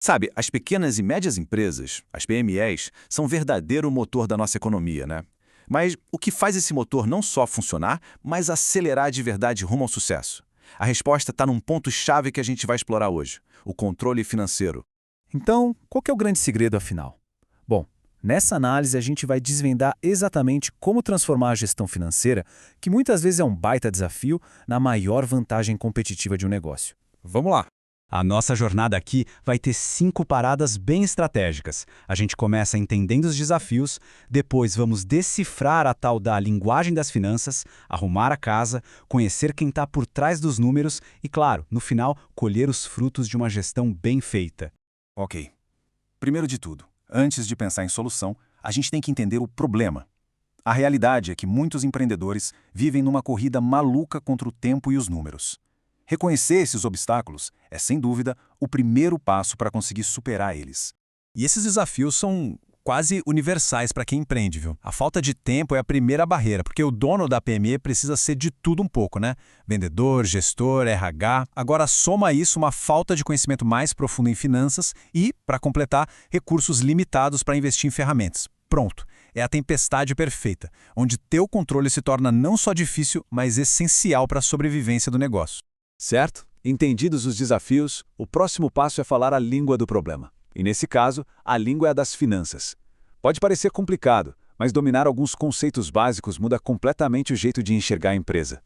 Sabe, as pequenas e médias empresas, as PMEs, são verdadeiro motor da nossa economia, né? Mas o que faz esse motor não só funcionar, mas acelerar de verdade rumo ao sucesso? A resposta está num ponto-chave que a gente vai explorar hoje: o controle financeiro. Então, qual que é o grande segredo afinal? Bom, nessa análise a gente vai desvendar exatamente como transformar a gestão financeira, que muitas vezes é um baita desafio, na maior vantagem competitiva de um negócio. Vamos lá. A nossa jornada aqui vai ter 5 paradas bem estratégicas. A gente começa entendendo os desafios, depois vamos decifrar a tal da linguagem das finanças, arrumar a casa, conhecer quem está por trás dos números e, claro, no final, colher os frutos de uma gestão bem feita. Ok. Primeiro de tudo, antes de pensar em solução, a gente tem que entender o problema. A realidade é que muitos empreendedores vivem numa corrida maluca contra o tempo e os números. Reconhecer esses obstáculos é, sem dúvida, o primeiro passo para conseguir superar eles. E esses desafios são quase universais para quem empreende, viu? A falta de tempo é a primeira barreira, porque o dono da PME precisa ser de tudo um pouco, né? Vendedor, gestor, RH. Agora soma a isso uma falta de conhecimento mais profundo em finanças e, para completar, recursos limitados para investir em ferramentas. Pronto. É a tempestade perfeita, onde ter o controle se torna não só difícil, mas essencial para a sobrevivência do negócio. Certo? Entendidos os desafios, o próximo passo é falar a língua do problema. E nesse caso, a língua é a das finanças. Pode parecer complicado, mas dominar alguns conceitos básicos muda completamente o jeito de enxergar a empresa.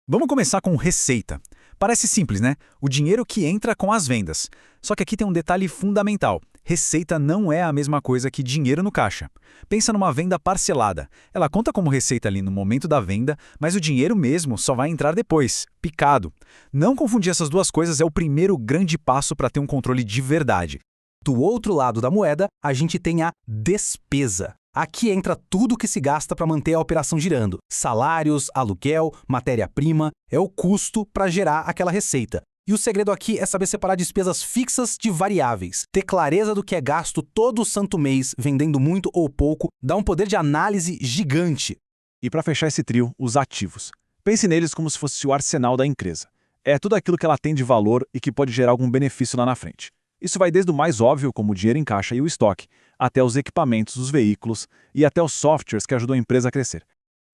Vamos começar com receita. Parece simples, né? O dinheiro que entra com as vendas. Só que aqui tem um detalhe fundamental. Receita não é a mesma coisa que dinheiro no caixa. Pensa numa venda parcelada. Ela conta como receita ali no momento da venda, mas o dinheiro mesmo só vai entrar depois, picado. Não confundir essas duas coisas é o primeiro grande passo para ter um controle de verdade. Do outro lado da moeda, a gente tem a despesa. Aqui entra tudo que se gasta para manter a operação girando. Salários, aluguel, matéria-prima, é o custo para gerar aquela receita. E o segredo aqui é saber separar despesas fixas de variáveis. Ter clareza do que é gasto todo santo mês, vendendo muito ou pouco, dá um poder de análise gigante. E para fechar esse trio, os ativos. Pense neles como se fosse o arsenal da empresa. É tudo aquilo que ela tem de valor e que pode gerar algum benefício lá na frente. Isso vai desde o mais óbvio, como o dinheiro em caixa e o estoque, até os equipamentos, os veículos e até os softwares que ajudam a empresa a crescer.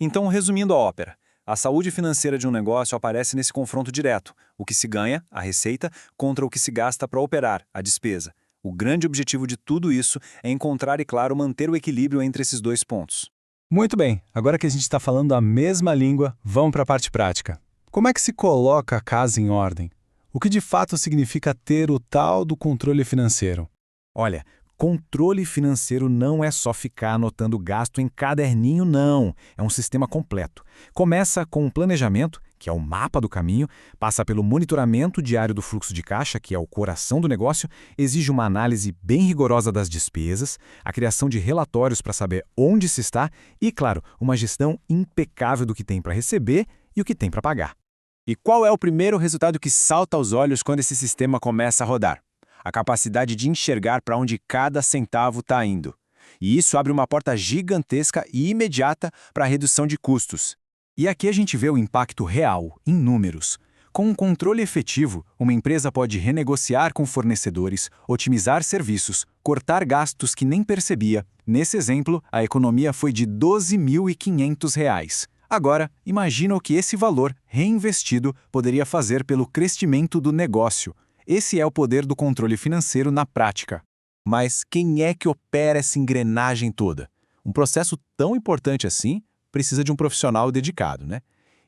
Então, resumindo a ópera, a saúde financeira de um negócio aparece nesse confronto direto: o que se ganha, a receita, contra o que se gasta para operar, a despesa. O grande objetivo de tudo isso é encontrar e, claro, manter o equilíbrio entre esses dois pontos. Muito bem, agora que a gente está falando a mesma língua, vamos para a parte prática. Como é que se coloca a casa em ordem? O que de fato significa ter o tal do controle financeiro? Olha, controle financeiro não é só ficar anotando gasto em caderninho, não. É um sistema completo. Começa com o planejamento, que é o mapa do caminho, passa pelo monitoramento diário do fluxo de caixa, que é o coração do negócio, exige uma análise bem rigorosa das despesas, a criação de relatórios para saber onde se está e, claro, uma gestão impecável do que tem para receber e o que tem para pagar. E qual é o primeiro resultado que salta aos olhos quando esse sistema começa a rodar? A capacidade de enxergar para onde cada centavo está indo. E isso abre uma porta gigantesca e imediata para a redução de custos. E aqui a gente vê o impacto real, em números. Com um controle efetivo, uma empresa pode renegociar com fornecedores, otimizar serviços, cortar gastos que nem percebia. Nesse exemplo, a economia foi de R$ 12.500. Agora, imagina o que esse valor, reinvestido, poderia fazer pelo crescimento do negócio. Esse é o poder do controle financeiro na prática. Mas quem é que opera essa engrenagem toda? Um processo tão importante assim precisa de um profissional dedicado, né?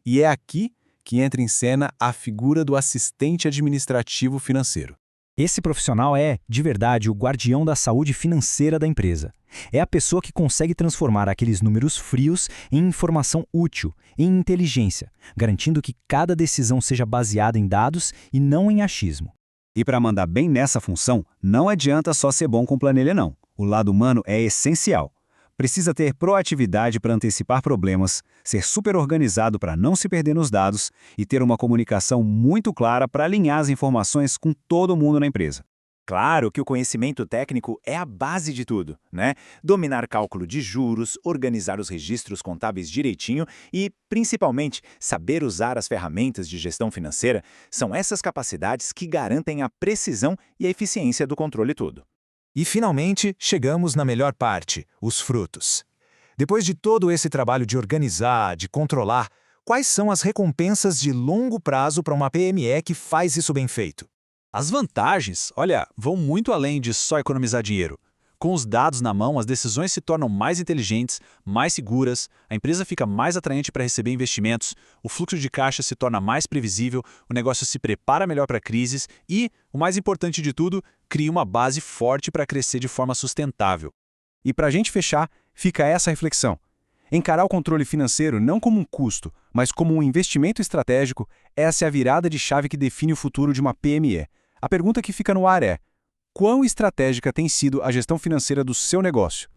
E é aqui que entra em cena a figura do assistente administrativo financeiro. Esse profissional é, de verdade, o guardião da saúde financeira da empresa. É a pessoa que consegue transformar aqueles números frios em informação útil, em inteligência, garantindo que cada decisão seja baseada em dados e não em achismo. E para mandar bem nessa função, não adianta só ser bom com planilha não. O lado humano é essencial. Precisa ter proatividade para antecipar problemas, ser super organizado para não se perder nos dados e ter uma comunicação muito clara para alinhar as informações com todo mundo na empresa. Claro que o conhecimento técnico é a base de tudo, né? Dominar cálculo de juros, organizar os registros contábeis direitinho e, principalmente, saber usar as ferramentas de gestão financeira são essas capacidades que garantem a precisão e a eficiência do controle todo. E, finalmente, chegamos na melhor parte, os frutos. Depois de todo esse trabalho de organizar, de controlar, quais são as recompensas de longo prazo para uma PME que faz isso bem feito? As vantagens, olha, vão muito além de só economizar dinheiro. Com os dados na mão, as decisões se tornam mais inteligentes, mais seguras, a empresa fica mais atraente para receber investimentos, o fluxo de caixa se torna mais previsível, o negócio se prepara melhor para crises e, o mais importante de tudo, cria uma base forte para crescer de forma sustentável. E para a gente fechar, fica essa reflexão. Encarar o controle financeiro não como um custo, mas como um investimento estratégico, essa é a virada de chave que define o futuro de uma PME. A pergunta que fica no ar é: quão estratégica tem sido a gestão financeira do seu negócio?